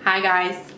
Hi guys,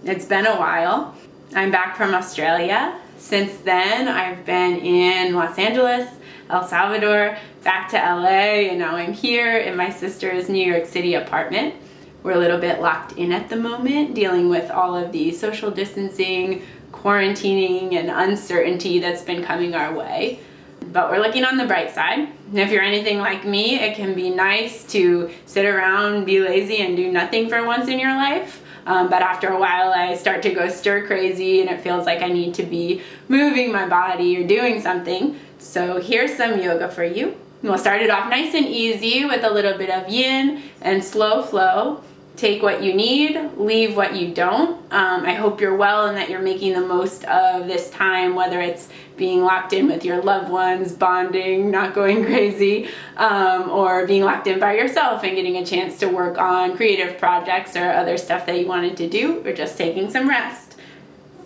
it's been a while. I'm back from Australia. Since then, I've been in Los Angeles, El Salvador, back to LA, and now I'm here in my sister's New York City apartment. We're a little bit locked in at the moment, dealing with all of the social distancing, quarantining, and uncertainty that's been coming our way. But we're looking on the bright side. And if you're anything like me, it can be nice to sit around, be lazy, and do nothing for once in your life. But after a while, I start to go stir crazy, and it feels like I need to be moving my body or doing something. So here's some yoga for you. We'll start it off nice and easy with a little bit of yin and slow flow. Take what you need, leave what you don't. I hope you're well and that you're making the most of this time, whether it's being locked in with your loved ones, bonding, not going crazy, or being locked in by yourself and getting a chance to work on creative projects or other stuff that you wanted to do, or just taking some rest.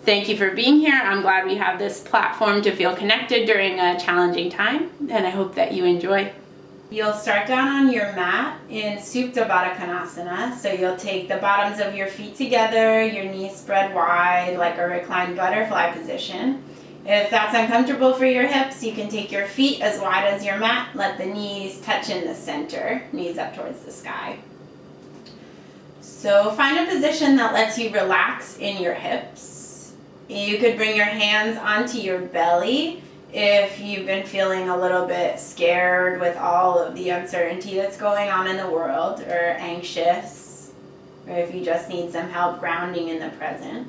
Thank you for being here. I'm glad we have this platform to feel connected during a challenging time, and I hope that you enjoy. You'll start down on your mat in Supta Baddha Konasana. So you'll take the bottoms of your feet together, your knees spread wide like a reclined butterfly position. If that's uncomfortable for your hips, you can take your feet as wide as your mat. Let the knees touch in the center, knees up towards the sky. So find a position that lets you relax in your hips. You could bring your hands onto your belly if you've been feeling a little bit scared with all of the uncertainty that's going on in the world, or anxious, or if you just need some help grounding in the present.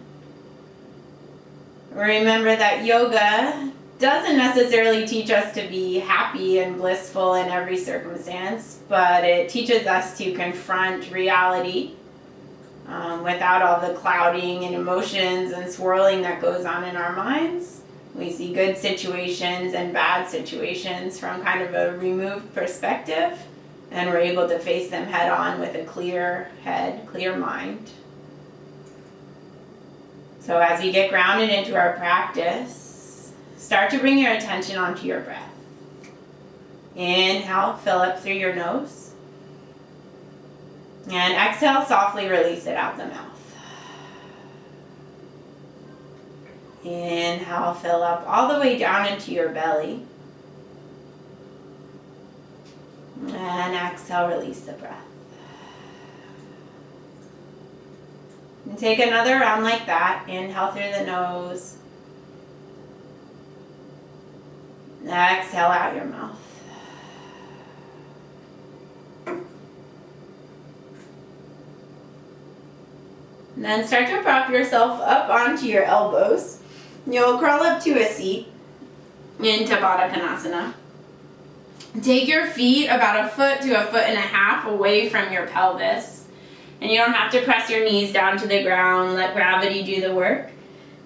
Remember that yoga doesn't necessarily teach us to be happy and blissful in every circumstance, but it teaches us to confront reality without all the clouding and emotions and swirling that goes on in our minds. We see good situations and bad situations from kind of a removed perspective, and we're able to face them head on with a clear head, clear mind. So as we get grounded into our practice, start to bring your attention onto your breath. Inhale, fill up through your nose. And exhale, softly release it out the mouth. Inhale, fill up all the way down into your belly. And exhale, release the breath. And take another round like that. Inhale through the nose. Exhale out your mouth. And then start to prop yourself up onto your elbows. You'll crawl up to a seat into Baddha Konasana. Take your feet about 1 foot to 1.5 feet away from your pelvis. And you don't have to press your knees down to the ground. Let gravity do the work.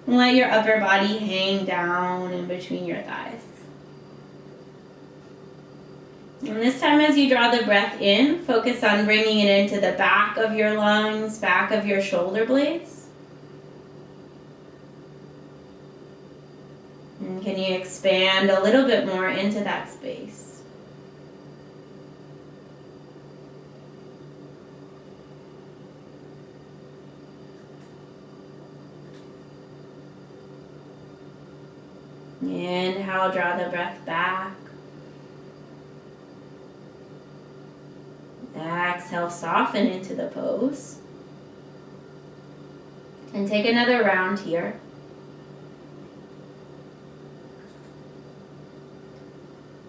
And let your upper body hang down in between your thighs. And this time, as you draw the breath in, focus on bringing it into the back of your lungs, back of your shoulder blades. And can you expand a little bit more into that space? Inhale, draw the breath back. Exhale, soften into the pose. And take another round here.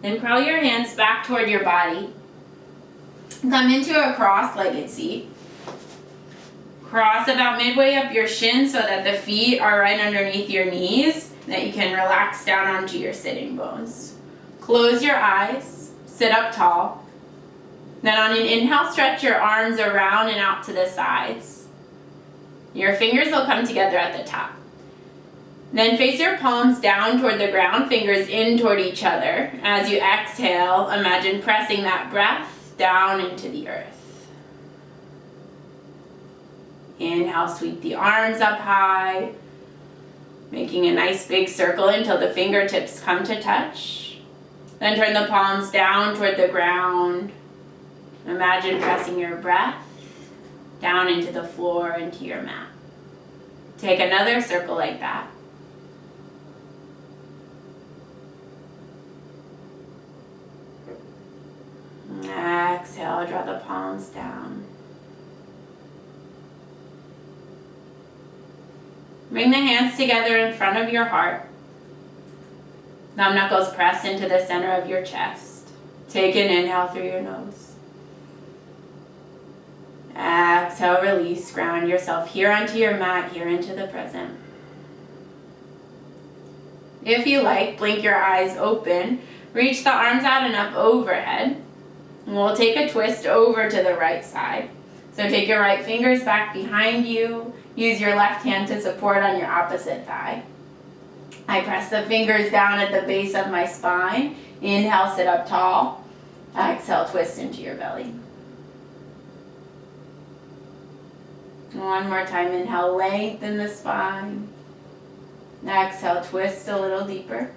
Then crawl your hands back toward your body. Come into a cross-legged seat. Cross about midway up your shin so that the feet are right underneath your knees, that you can relax down onto your sitting bones. Close your eyes, sit up tall. Then on an inhale, stretch your arms around and out to the sides. Your fingers will come together at the top. Then face your palms down toward the ground, fingers in toward each other. As you exhale, imagine pressing that breath down into the earth. Inhale, sweep the arms up high, making a nice big circle until the fingertips come to touch. Then turn the palms down toward the ground. Imagine pressing your breath down into the floor, into your mat. Take another circle like that. Exhale, draw the palms down. Bring the hands together in front of your heart. Thumb knuckles press into the center of your chest. Take an inhale through your nose. Exhale, release, ground yourself here onto your mat, here into the present. If you like, blink your eyes open. Reach the arms out and up overhead. And we'll take a twist over to the right side. So take your right fingers back behind you. Use your left hand to support on your opposite thigh. I press the fingers down at the base of my spine. Inhale, sit up tall. Exhale, twist into your belly. One more time, inhale, lengthen the spine. Exhale, twist a little deeper.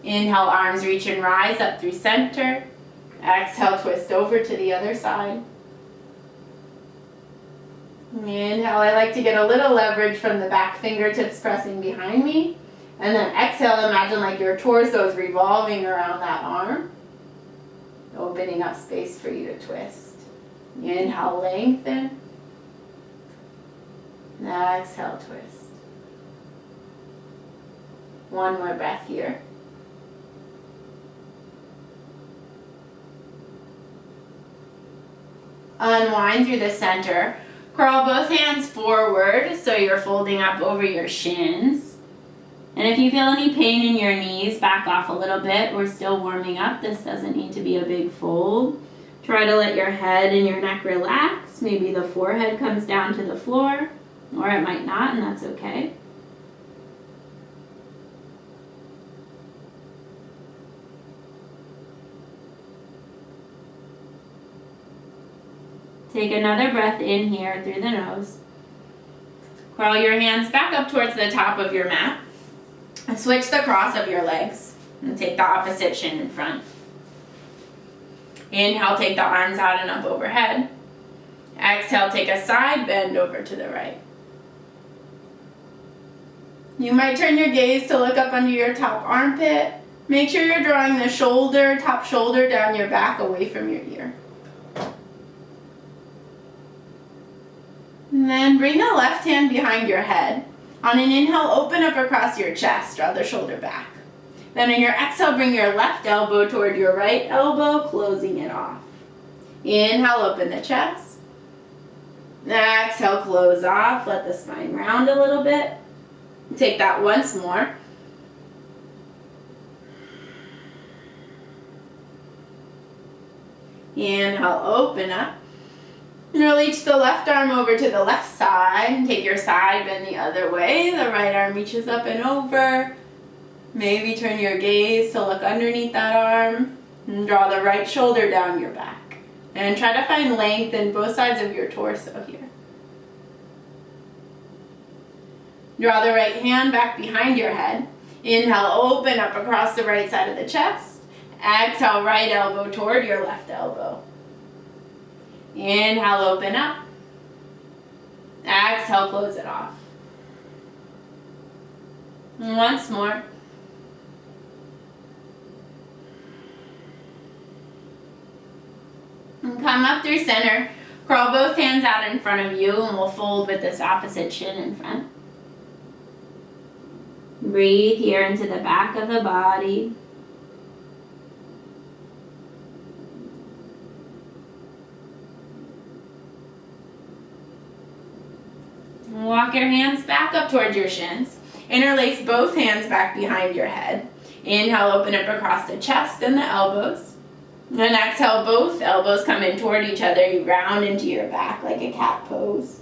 Inhale, arms reach and rise up through center. Exhale, twist over to the other side. Inhale, I like to get a little leverage from the back fingertips pressing behind me. And then exhale, imagine like your torso is revolving around that arm, opening up space for you to twist. Inhale, lengthen. Exhale, twist. One more breath here. Unwind through the center. Crawl both hands forward so you're folding up over your shins. And if you feel any pain in your knees, back off a little bit. We're still warming up. This doesn't need to be a big fold. Try to let your head and your neck relax. Maybe the forehead comes down to the floor, or it might not, and that's okay. Take another breath in here through the nose. Crawl your hands back up towards the top of your mat. And switch the cross of your legs. And take the opposite shin in front. Inhale, take the arms out and up overhead. Exhale, take a side bend over to the right. You might turn your gaze to look up under your top armpit. Make sure you're drawing the shoulder, top shoulder down your back away from your ear. And then bring the left hand behind your head. On an inhale, open up across your chest, draw the shoulder back. Then on your exhale, bring your left elbow toward your right elbow, closing it off. Inhale, open the chest. Exhale, close off, let the spine round a little bit. Take that once more. Inhale, open up. And release the left arm over to the left side. Take your side bend the other way. The right arm reaches up and over. Maybe turn your gaze to look underneath that arm. And draw the right shoulder down your back. And try to find length in both sides of your torso here. Draw the right hand back behind your head. Inhale, open up across the right side of the chest. Exhale, right elbow toward your left elbow. Inhale, open up. Exhale, close it off. Once more. And come up through center. Crawl both hands out in front of you and we'll fold with this opposite shin in front. Breathe here into the back of the body. Walk your hands back up towards your shins. Interlace both hands back behind your head. Inhale, open up across the chest and the elbows. And exhale, both elbows come in toward each other. You round into your back like a cat pose.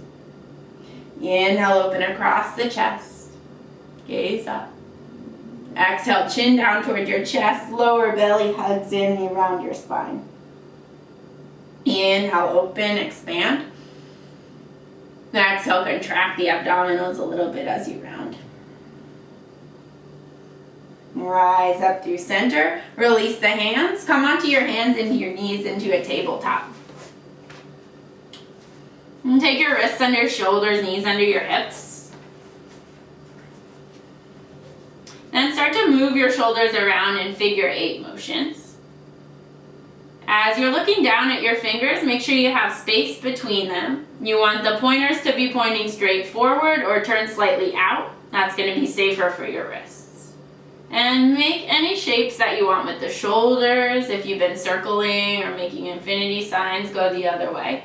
Inhale, open across the chest. Gaze up. Exhale, chin down toward your chest. Lower belly hugs in around your spine. Inhale, open, expand. Exhale, contract the abdominals a little bit as you round. Rise up through center. Release the hands. Come onto your hands into your knees into a tabletop. And take your wrists under your shoulders, knees under your hips. Then start to move your shoulders around in figure 8 motions. As you're looking down at your fingers, make sure you have space between them. You want the pointers to be pointing straight forward or turn slightly out. That's going to be safer for your wrists. And make any shapes that you want with the shoulders. If you've been circling or making infinity signs, go the other way.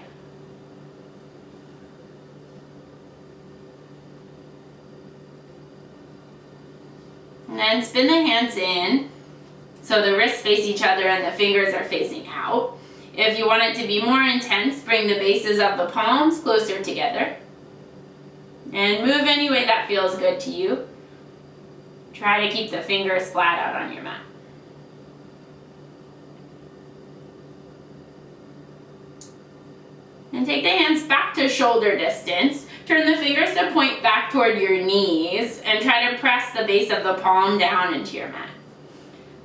And then spin the hands in so the wrists face each other and the fingers are facing out. If you want it to be more intense, bring the bases of the palms closer together. And move any way that feels good to you. Try to keep the fingers flat out on your mat. And take the hands back to shoulder distance. Turn the fingers to point back toward your knees and try to press the base of the palm down into your mat.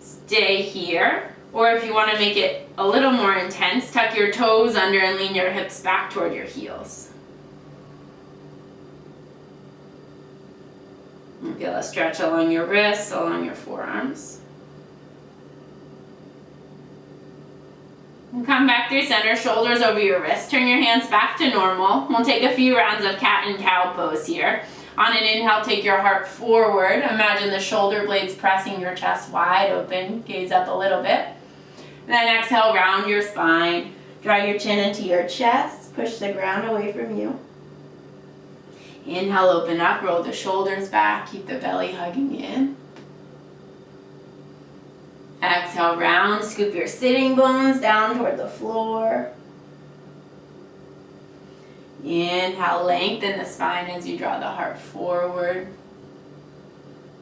Stay here, or if you want to make it a little more intense, tuck your toes under and lean your hips back toward your heels. And feel a stretch along your wrists, along your forearms. And come back through center, shoulders over your wrists. Turn your hands back to normal. We'll take a few rounds of cat and cow pose here. On an inhale, take your heart forward. Imagine the shoulder blades pressing your chest wide open. Gaze up a little bit. And then exhale, round your spine. Draw your chin into your chest. Push the ground away from you. Inhale, open up, roll the shoulders back. Keep the belly hugging in. Exhale, round, scoop your sitting bones down toward the floor. Inhale, lengthen the spine as you draw the heart forward.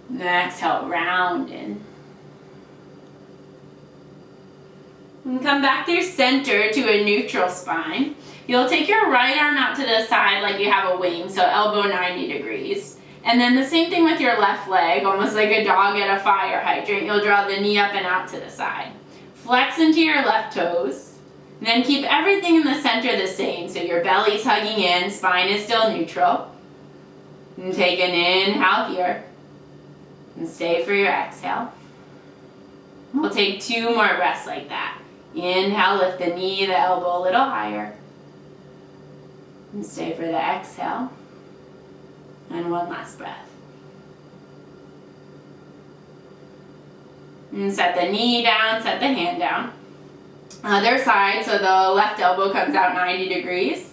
And exhale, round in. And come back through center to a neutral spine. You'll take your right arm out to the side like you have a wing, so elbow 90 degrees. And then the same thing with your left leg, almost like a dog at a fire hydrant. You'll draw the knee up and out to the side. Flex into your left toes. And then keep everything in the center the same. So your belly's hugging in, spine is still neutral. And take an inhale here. And stay for your exhale. We'll take 2 more breaths like that. Inhale, lift the knee, the elbow a little higher. And stay for the exhale. And 1 last breath. And set the knee down, set the hand down. Other side, so the left elbow comes out 90 degrees.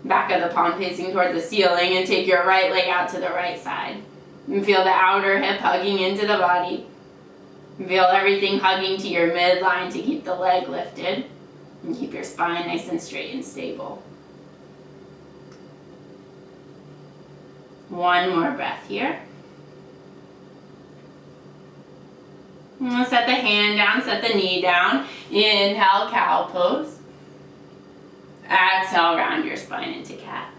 Back of the palm facing toward the ceiling, and take your right leg out to the right side. And feel the outer hip hugging into the body. And feel everything hugging to your midline to keep the leg lifted. And keep your spine nice and straight and stable. 1 more breath here. And we'll set the hand down, set the knee down. Inhale, cow pose. Exhale, round your spine into cat.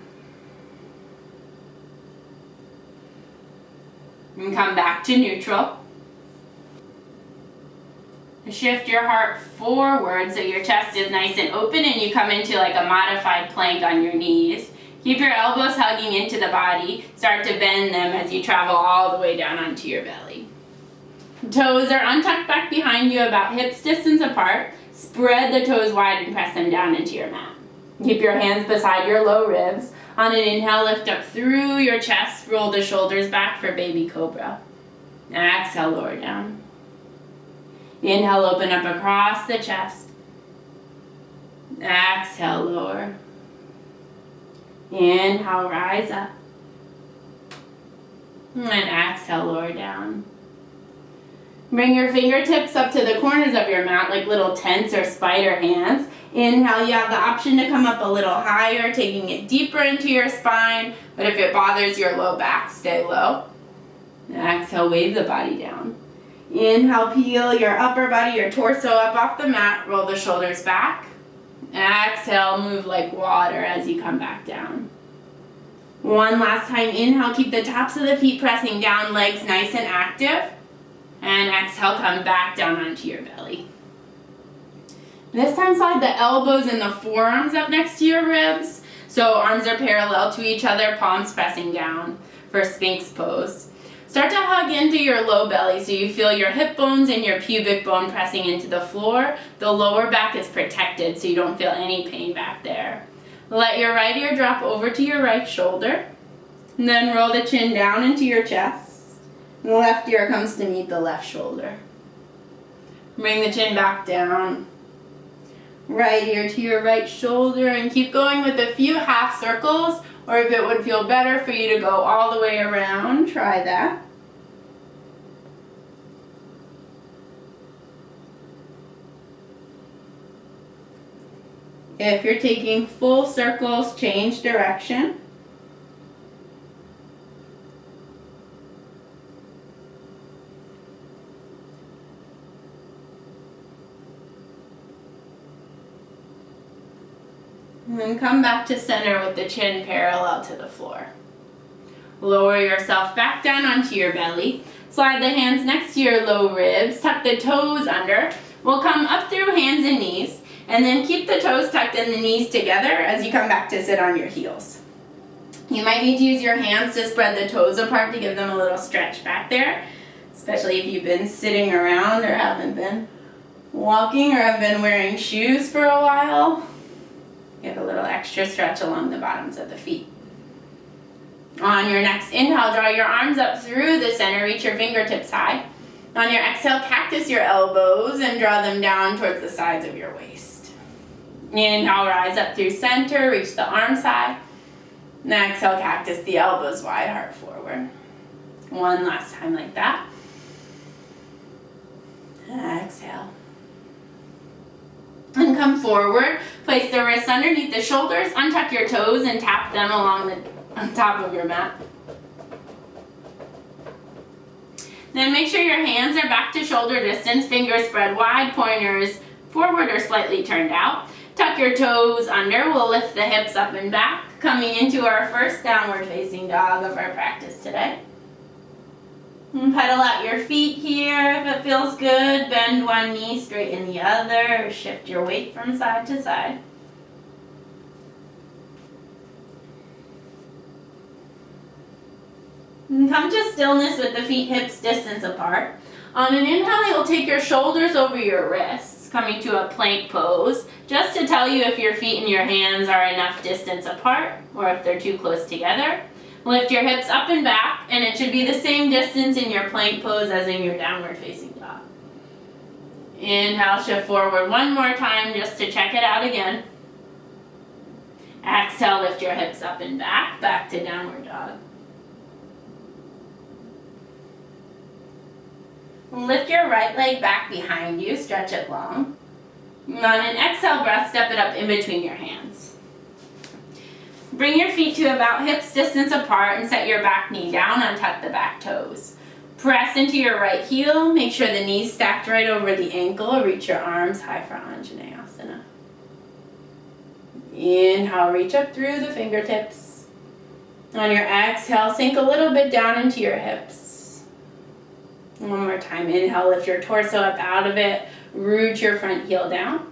And come back to neutral. Shift your heart forward so your chest is nice and open and you come into like a modified plank on your knees. Keep your elbows hugging into the body. Start to bend them as you travel all the way down onto your belly. Toes are untucked back behind you about hips distance apart. Spread the toes wide and press them down into your mat. Keep your hands beside your low ribs. On an inhale, lift up through your chest. Roll the shoulders back for baby cobra. Exhale, lower down. Inhale, open up across the chest. Exhale, lower. Inhale, rise up. And exhale, lower down. Bring your fingertips up to the corners of your mat like little tents or spider hands. Inhale, you have the option to come up a little higher, taking it deeper into your spine. But if it bothers your low back, stay low. Exhale, wave the body down. Inhale, peel your upper body, your torso up off the mat. Roll the shoulders back. Exhale, move like water as you come back down. 1 last time. Inhale, keep the tops of the feet pressing down, legs nice and active. And exhale, come back down onto your belly. This time slide the elbows and the forearms up next to your ribs. So arms are parallel to each other, palms pressing down for Sphinx pose. Start to hug into your low belly so you feel your hip bones and your pubic bone pressing into the floor. The lower back is protected so you don't feel any pain back there. Let your right ear drop over to your right shoulder. And then roll the chin down into your chest. And the left ear comes to meet the left shoulder. Bring the chin back down. Right ear to your right shoulder, and keep going with a few half circles, or if it would feel better for you to go all the way around, try that. If you're taking full circles, change direction. And then come back to center with the chin parallel to the floor. Lower yourself back down onto your belly. Slide the hands next to your low ribs. Tuck the toes under. We'll come up through hands and knees. And then keep the toes tucked and the knees together as you come back to sit on your heels. You might need to use your hands to spread the toes apart to give them a little stretch back there. Especially if you've been sitting around or haven't been walking or have been wearing shoes for a while. Get a little extra stretch along the bottoms of the feet. On your next inhale, draw your arms up through the center, reach your fingertips high. On your exhale, cactus your elbows and draw them down towards the sides of your waist. Inhale, rise up through center, reach the arms high. And exhale, cactus the elbows wide, heart forward. One last time like that. Exhale. And come forward, place the wrists underneath the shoulders, untuck your toes and tap them along on top of your mat. Then make sure your hands are back to shoulder distance, fingers spread wide, pointers forward or slightly turned out. Tuck your toes under, we'll lift the hips up and back, coming into our first downward facing dog of our practice today. And pedal out your feet here if it feels good. Bend one knee, straighten the other. Shift your weight from side to side. And come to stillness with the feet hips distance apart. On an inhale, you'll take your shoulders over your wrists, coming to a plank pose, just to tell you if your feet and your hands are enough distance apart or if they're too close together. Lift your hips up and back, and it should be the same distance in your plank pose as in your downward facing dog. Inhale, shift forward one more time just to check it out again. Exhale, lift your hips up and back to downward dog. Lift your right leg back behind you, stretch it long. And on an exhale breath, step it up in between your hands. Bring your feet to about hips distance apart and set your back knee down, untuck the back toes. Press into your right heel, make sure the knees stacked right over the ankle, reach your arms high for Anjaneyasana. Inhale, reach up through the fingertips. On your exhale, sink a little bit down into your hips. One more time, inhale, lift your torso up out of it, root your front heel down.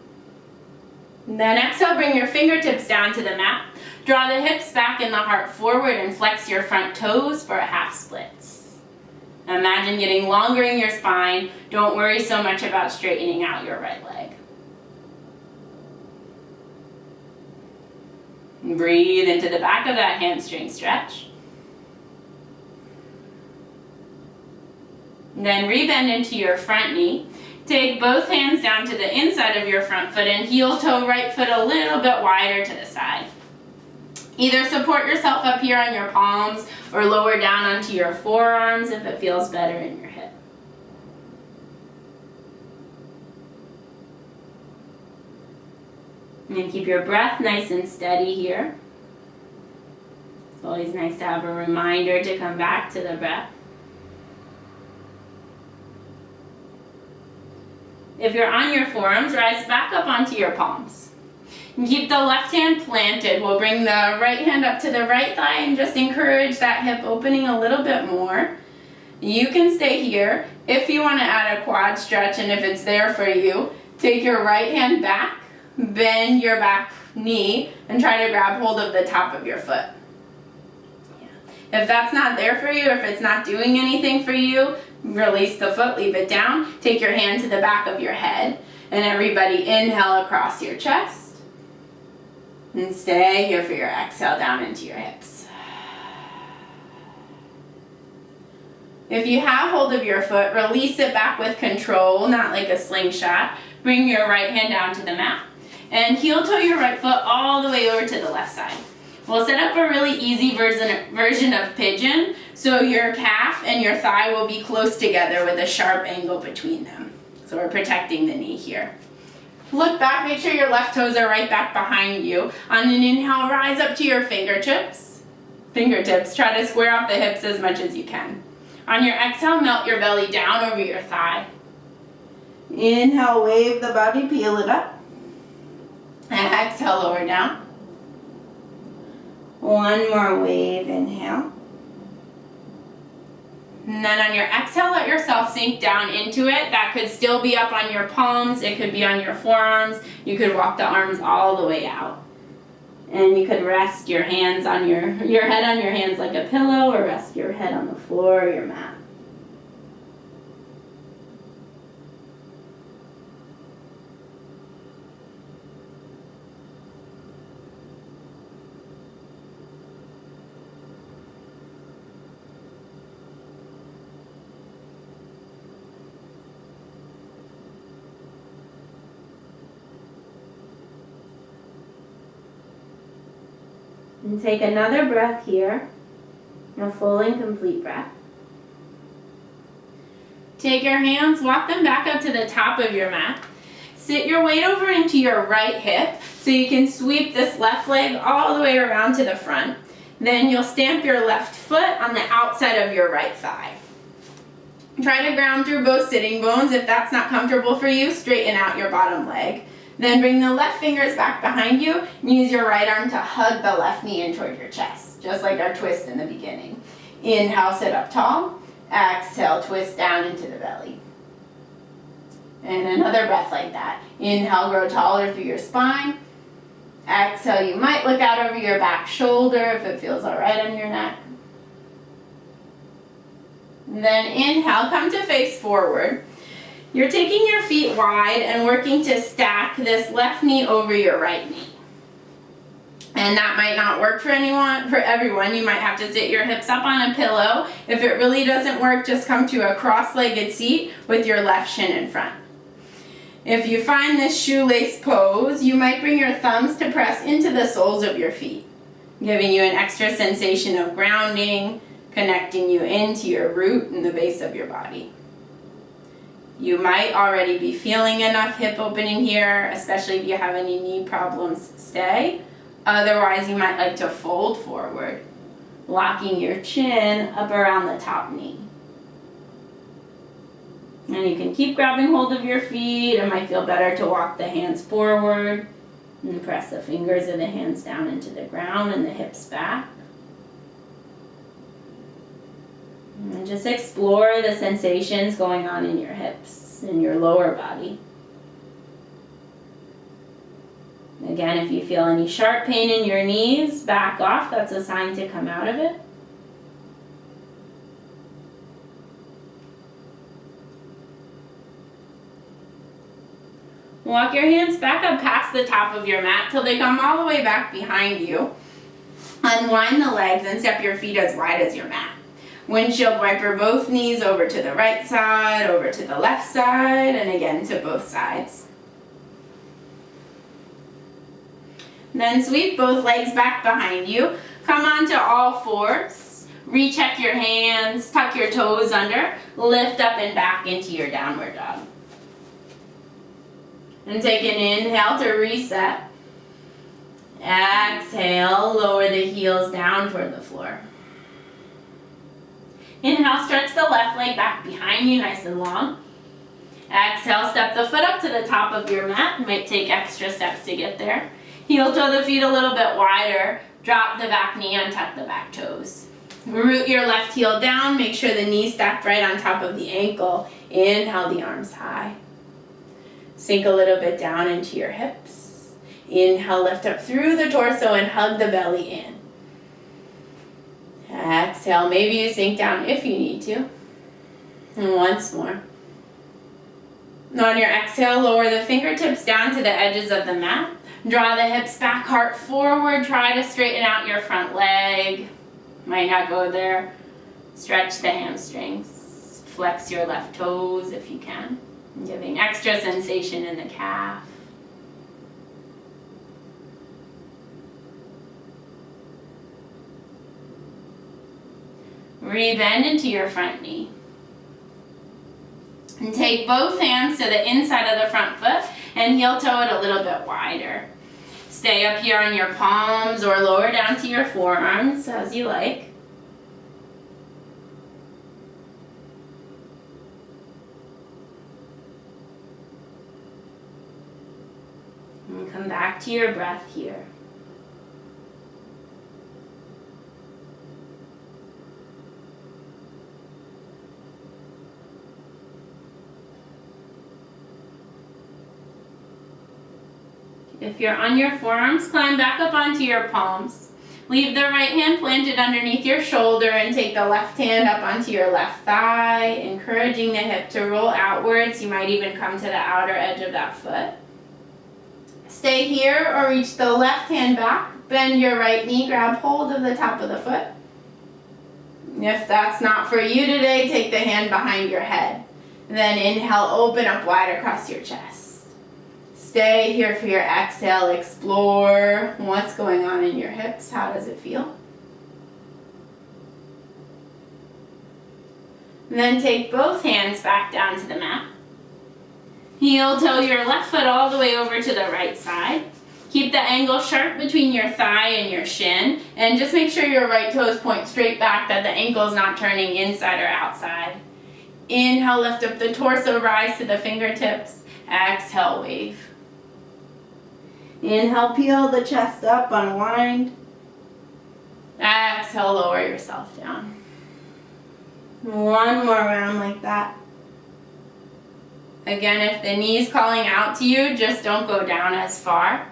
Then exhale, bring your fingertips down to the mat. Draw the hips back and the heart forward and flex your front toes for a half splits. Imagine getting longer in your spine. Don't worry so much about straightening out your right leg. Breathe into the back of that hamstring stretch. Then rebend into your front knee. Take both hands down to the inside of your front foot and heel toe right foot a little bit wider to the side. Either support yourself up here on your palms or lower down onto your forearms if it feels better in your hip. And then keep your breath nice and steady here. It's always nice to have a reminder to come back to the breath. If you're on your forearms, rise back up onto your palms. And keep the left hand planted. We'll bring the right hand up to the right thigh and just encourage that hip opening a little bit more. You can stay here. If you want to add a quad stretch and if it's there for you, take your right hand back, bend your back knee and try to grab hold of the top of your foot. Yeah. If that's not there for you, if it's not doing anything for you, release the foot, leave it down. Take your hand to the back of your head, and everybody inhale across your chest. And stay here for your exhale down into your hips. If you have hold of your foot, release it back with control, not like a slingshot. Bring your right hand down to the mat. And heel toe your right foot all the way over to the left side. We'll set up a really easy version of pigeon, so your calf and your thigh will be close together with a sharp angle between them. So we're protecting the knee here. Look back, make sure your left toes are right back behind you. On an inhale, rise up to your fingertips. Try to square off the hips as much as you can. On your exhale, melt your belly down over your thigh. Inhale, wave the body, peel it up. And exhale, lower down. One more wave, inhale. And then on your exhale, let yourself sink down into it. That could still be up on your palms. It could be on your forearms. You could walk the arms all the way out. And you could rest your hands on your head on your hands like a pillow, or rest your head on the floor or your mat. And take another breath here, a full and complete breath. Take your hands, walk them back up to the top of your mat. Sit your weight over into your right hip so you can sweep this left leg all the way around to the front. Then you'll stamp your left foot on the outside of your right thigh. Try to ground through both sitting bones. If that's not comfortable for you, straighten out your bottom leg. Then bring the left fingers back behind you and use your right arm to hug the left knee in toward your chest, just like our twist in the beginning. Inhale, sit up tall. Exhale, twist down into the belly. And another breath like that. Inhale, grow taller through your spine. Exhale, you might look out over your back shoulder if it feels all right on your neck. And then inhale, come to face forward. You're taking your feet wide and working to stack this left knee over your right knee. And that might not work for everyone. You might have to sit your hips up on a pillow. If it really doesn't work, just come to a cross-legged seat with your left shin in front. If you find this shoelace pose, you might bring your thumbs to press into the soles of your feet, giving you an extra sensation of grounding, connecting you into your root and the base of your body. You might already be feeling enough hip opening here, especially if you have any knee problems, stay. Otherwise, you might like to fold forward, locking your chin up around the top knee. And you can keep grabbing hold of your feet. It might feel better to walk the hands forward and press the fingers of the hands down into the ground and the hips back. And just explore the sensations going on in your hips, in your lower body. Again, if you feel any sharp pain in your knees, back off. That's a sign to come out of it. Walk your hands back up past the top of your mat till they come all the way back behind you. Unwind the legs and step your feet as wide as your mat. Windshield wiper both knees over to the right side, over to the left side, and again to both sides. Then sweep both legs back behind you. Come onto all fours. Recheck your hands, tuck your toes under, lift up and back into your downward dog. And take an inhale to reset. Exhale, lower the heels down toward the floor. Inhale, stretch the left leg back behind you, nice and long. Exhale, step the foot up to the top of your mat. You might take extra steps to get there. Heel toe the feet a little bit wider. Drop the back knee, untuck the back toes. Root your left heel down. Make sure the knee stacked right on top of the ankle. Inhale the arms high. Sink a little bit down into your hips. Inhale, lift up through the torso and hug the belly in. Exhale, maybe you sink down if you need to. And once more. On your exhale, lower the fingertips down to the edges of the mat. Draw the hips back, heart forward. Try to straighten out your front leg. Might not go there. Stretch the hamstrings. Flex your left toes if you can. Giving extra sensation in the calf. Rebend into your front knee. And take both hands to the inside of the front foot and heel toe it a little bit wider. Stay up here on your palms or lower down to your forearms as you like. And come back to your breath here. If you're on your forearms, climb back up onto your palms. Leave the right hand planted underneath your shoulder and take the left hand up onto your left thigh, encouraging the hip to roll outwards. You might even come to the outer edge of that foot. Stay here or reach the left hand back. Bend your right knee, grab hold of the top of the foot. If that's not for you today, take the hand behind your head. Then inhale, open up wide across your chest. Stay here for your exhale. Explore what's going on in your hips. How does it feel? And then take both hands back down to the mat. Heel toe your left foot all the way over to the right side. Keep the angle sharp between your thigh and your shin. And just make sure your right toes point straight back, that the ankle is not turning inside or outside. Inhale, lift up the torso, rise to the fingertips. Exhale, wave. Inhale, peel the chest up, unwind. Exhale, lower yourself down. One more round like that. Again, if the knee's calling out to you, just don't go down as far.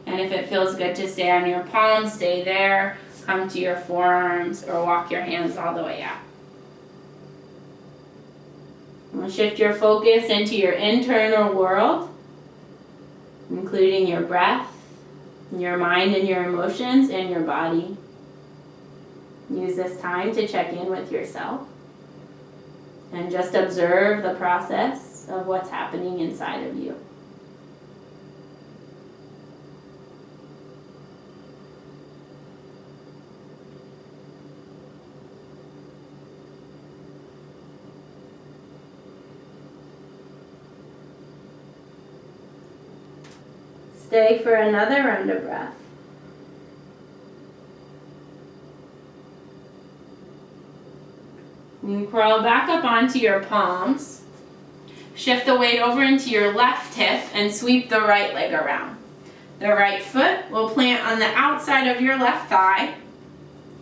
And if it feels good to stay on your palms, stay there. Come to your forearms or walk your hands all the way out. We'll shift your focus into your internal world, including your breath, your mind and your emotions, and your body. Use this time to check in with yourself and just observe the process of what's happening inside of you. Stay for another round of breath. You crawl back up onto your palms. Shift the weight over into your left hip and sweep the right leg around. The right foot will plant on the outside of your left thigh.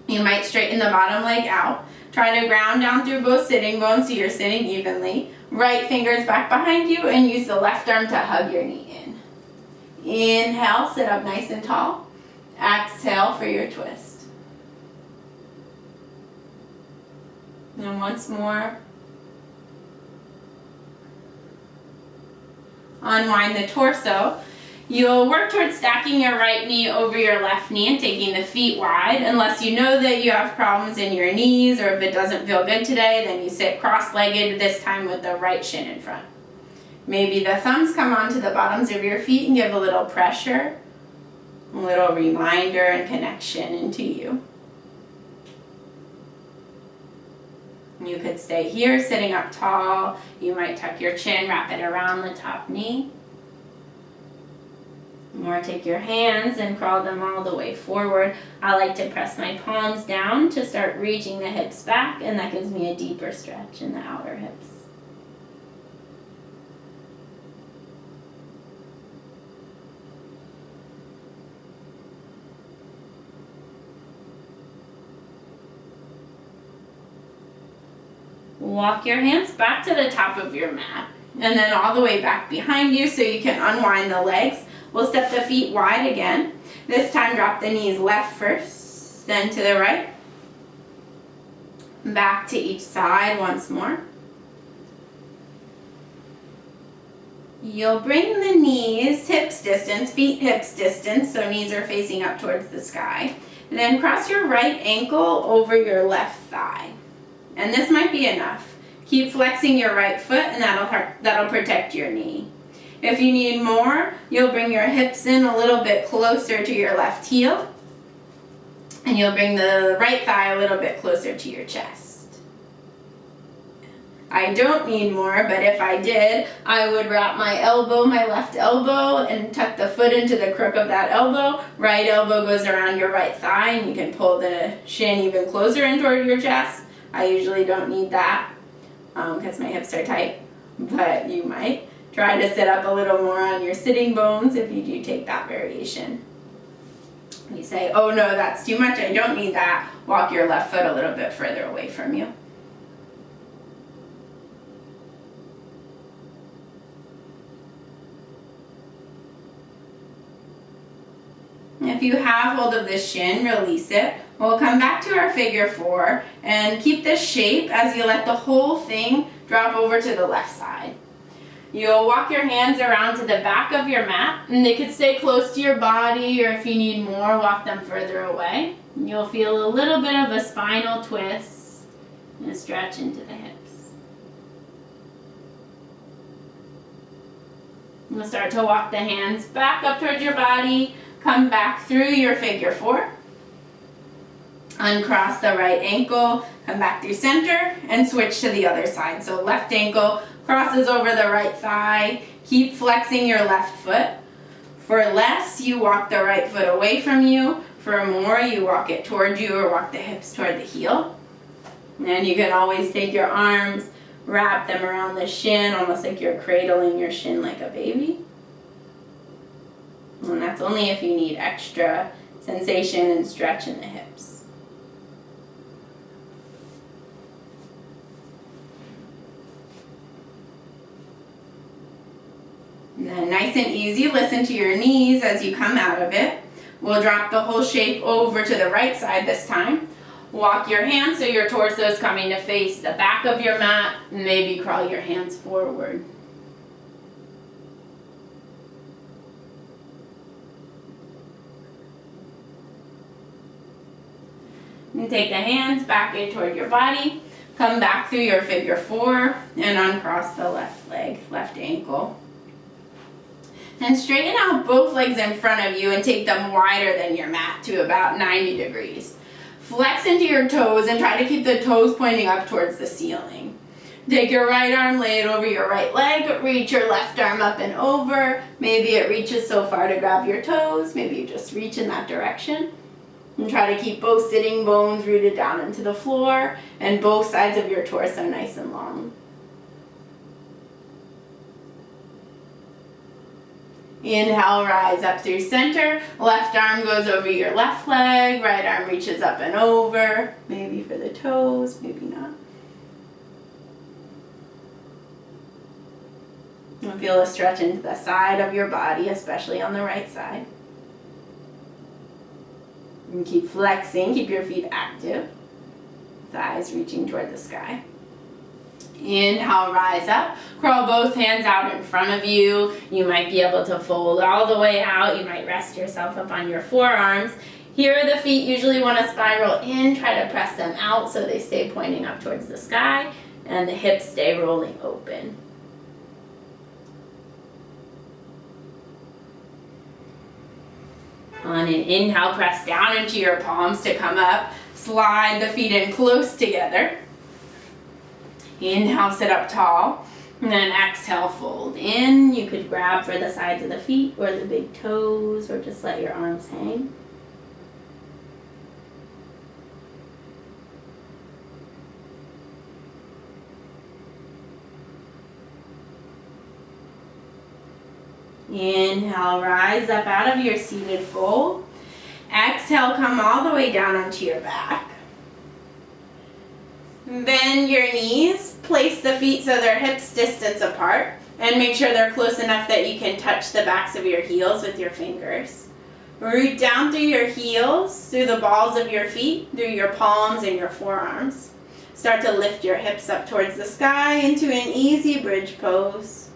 You might straighten the bottom leg out. Try to ground down through both sitting bones so you're sitting evenly. Right finger's back behind you and use the left arm to hug your knee in. Inhale, sit up nice and tall. Exhale for your twist. And once more. Unwind the torso. You'll work towards stacking your right knee over your left knee and taking the feet wide. Unless you know that you have problems in your knees or if it doesn't feel good today, then you sit cross-legged, this time with the right shin in front. Maybe the thumbs come onto the bottoms of your feet and give a little pressure, a little reminder and connection into you. You could stay here sitting up tall. You might tuck your chin, wrap it around the top knee. Or take your hands and crawl them all the way forward. I like to press my palms down to start reaching the hips back, and that gives me a deeper stretch in the outer hips. Walk your hands back to the top of your mat. and then all the way back behind you so you can unwind the legs. We'll step the feet wide again. This time drop the knees left first, then to the right. Back to each side once more. You'll bring the knees hips distance, feet hips distance, so knees are facing up towards the sky. And then cross your right ankle over your left thigh. And this might be enough. Keep flexing your right foot and that'll protect your knee. If you need more, you'll bring your hips in a little bit closer to your left heel. And you'll bring the right thigh a little bit closer to your chest. I don't need more, but if I did, I would wrap my left elbow, and tuck the foot into the crook of that elbow. Right elbow goes around your right thigh, and you can pull the shin even closer in toward your chest. I usually don't need that because my hips are tight, but you might. Try to sit up a little more on your sitting bones if you do take that variation. You say, oh no, that's too much, I don't need that. Walk your left foot a little bit further away from you. If you have hold of the shin, release it. We'll come back to our figure four and keep this shape as you let the whole thing drop over to the left side. You'll walk your hands around to the back of your mat, and they could stay close to your body, or if you need more, walk them further away. You'll feel a little bit of a spinal twist and a stretch into the hips. You'll start to walk the hands back up towards your body. Come back through your figure four. Uncross the right ankle, come back through center, and switch to the other side. So left ankle crosses over the right thigh. Keep flexing your left foot. For less, you walk the right foot away from you. For more, you walk it toward you or walk the hips toward the heel. And you can always take your arms, wrap them around the shin, almost like you're cradling your shin like a baby. And that's only if you need extra sensation and stretch in the hips. And then nice and easy, listen to your knees as you come out of it. We'll drop the whole shape over to the right side this time. Walk your hands so your torso is coming to face the back of your mat. Maybe crawl your hands forward. And take the hands back in toward your body. Come back through your figure four and uncross the left leg, left ankle. And straighten out both legs in front of you and take them wider than your mat to about 90 degrees. Flex into your toes and try to keep the toes pointing up towards the ceiling. Take your right arm, lay it over your right leg, reach your left arm up and over. Maybe it reaches so far to grab your toes, maybe you just reach in that direction. And try to keep both sitting bones rooted down into the floor and both sides of your torso nice and long. Inhale, rise up through center. Left arm goes over your left leg. Right arm reaches up and over. Maybe for the toes, maybe not. And feel a stretch into the side of your body, especially on the right side. And keep flexing, keep your feet active. Thighs reaching toward the sky. Inhale, rise up. Curl both hands out in front of you. You might be able to fold all the way out. You might rest yourself up on your forearms. Here the feet usually want to spiral in. Try to press them out so they stay pointing up towards the sky. And the hips stay rolling open. On an inhale, press down into your palms to come up. Slide the feet in close together. Inhale, sit up tall. And then exhale, fold in. You could grab for the sides of the feet or the big toes or just let your arms hang. Inhale, rise up out of your seated fold. Exhale, come all the way down onto your back. Bend your knees, place the feet so they're hips distance apart. And make sure they're close enough that you can touch the backs of your heels with your fingers. Root down through your heels, through the balls of your feet, through your palms and your forearms. Start to lift your hips up towards the sky into an easy bridge pose.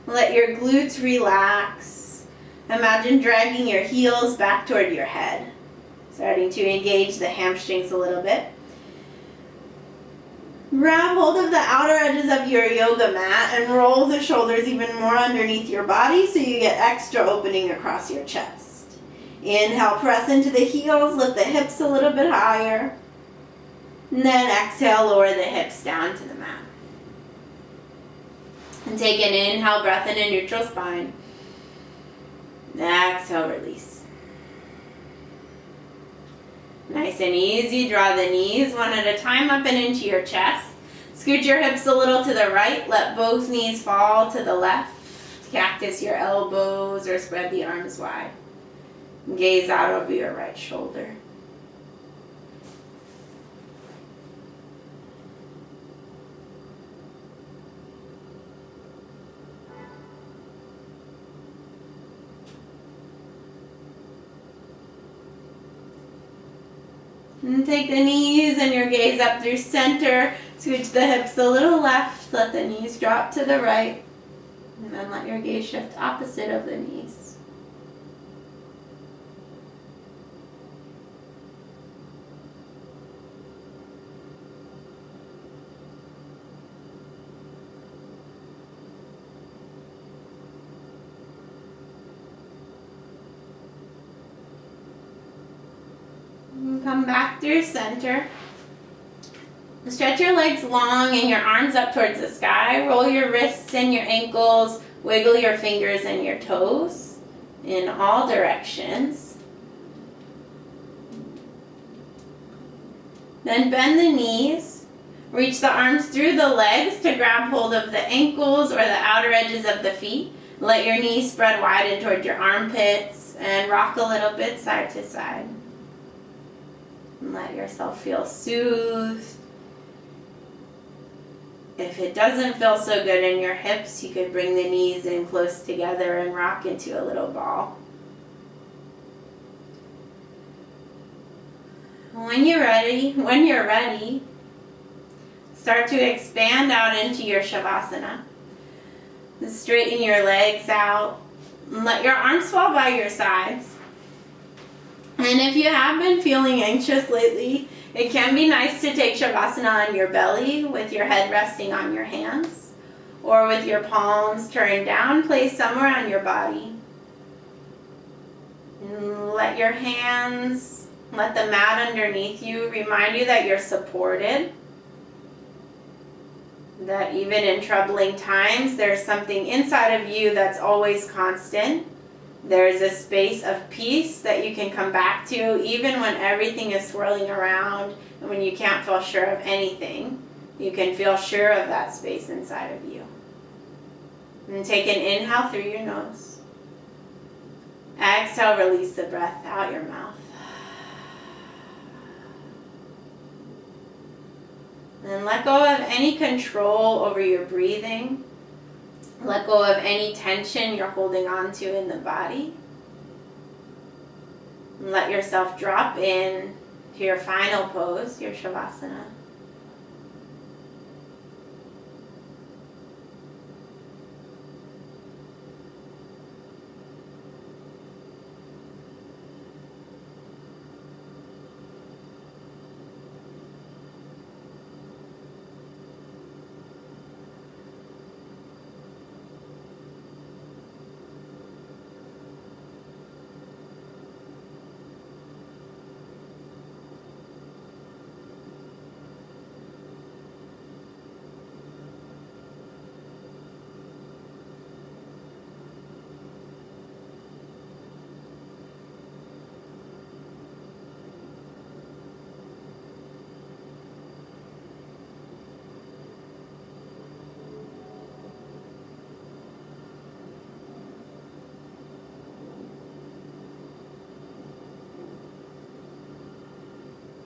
Let your glutes relax. Imagine dragging your heels back toward your head. Starting to engage the hamstrings a little bit. Grab hold of the outer edges of your yoga mat and roll the shoulders even more underneath your body so you get extra opening across your chest. Inhale, press into the heels, lift the hips a little bit higher. And then exhale, lower the hips down to the mat. And take an inhale, breath in a neutral spine. Exhale, release. Nice and easy, draw the knees one at a time up and into your chest. Scoot your hips a little to the right, let both knees fall to the left. Cactus your elbows or spread the arms wide. Gaze out over your right shoulder. And take the knees and your gaze up through center. Scooch the hips a little left. Let the knees drop to the right. And then let your gaze shift opposite of the knees. Come back through center. Stretch your legs long and your arms up towards the sky. Roll your wrists and your ankles. Wiggle your fingers and your toes in all directions. Then bend the knees. Reach the arms through the legs to grab hold of the ankles or the outer edges of the feet. Let your knees spread wide and toward your armpits and rock a little bit side to side. And let yourself feel soothed. If it doesn't feel so good in your hips, you could bring the knees in close together and rock into a little ball. When you're ready, start to expand out into your shavasana. Straighten your legs out and let your arms fall by your sides. And if you have been feeling anxious lately, it can be nice to take shavasana on your belly with your head resting on your hands, or with your palms turned down, placed somewhere on your body. And let your hands, let the mat underneath you remind you that you're supported, that even in troubling times, there's something inside of you that's always constant. There's a space of peace that you can come back to even when everything is swirling around and when you can't feel sure of anything. You can feel sure of that space inside of you. And take an inhale through your nose. Exhale, release the breath out your mouth. And let go of any control over your breathing. Let go of any tension you're holding on to in the body. And let yourself drop in to your final pose, your shavasana.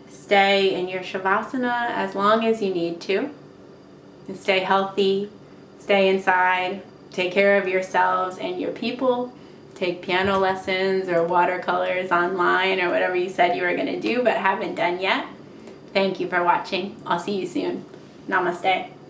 Stay in your shavasana as long as you need to. and stay healthy, stay inside, take care of yourselves and your people. Take piano lessons or watercolors online or whatever you said you were going to do but haven't done yet. Thank you for watching. I'll see you soon. Namaste.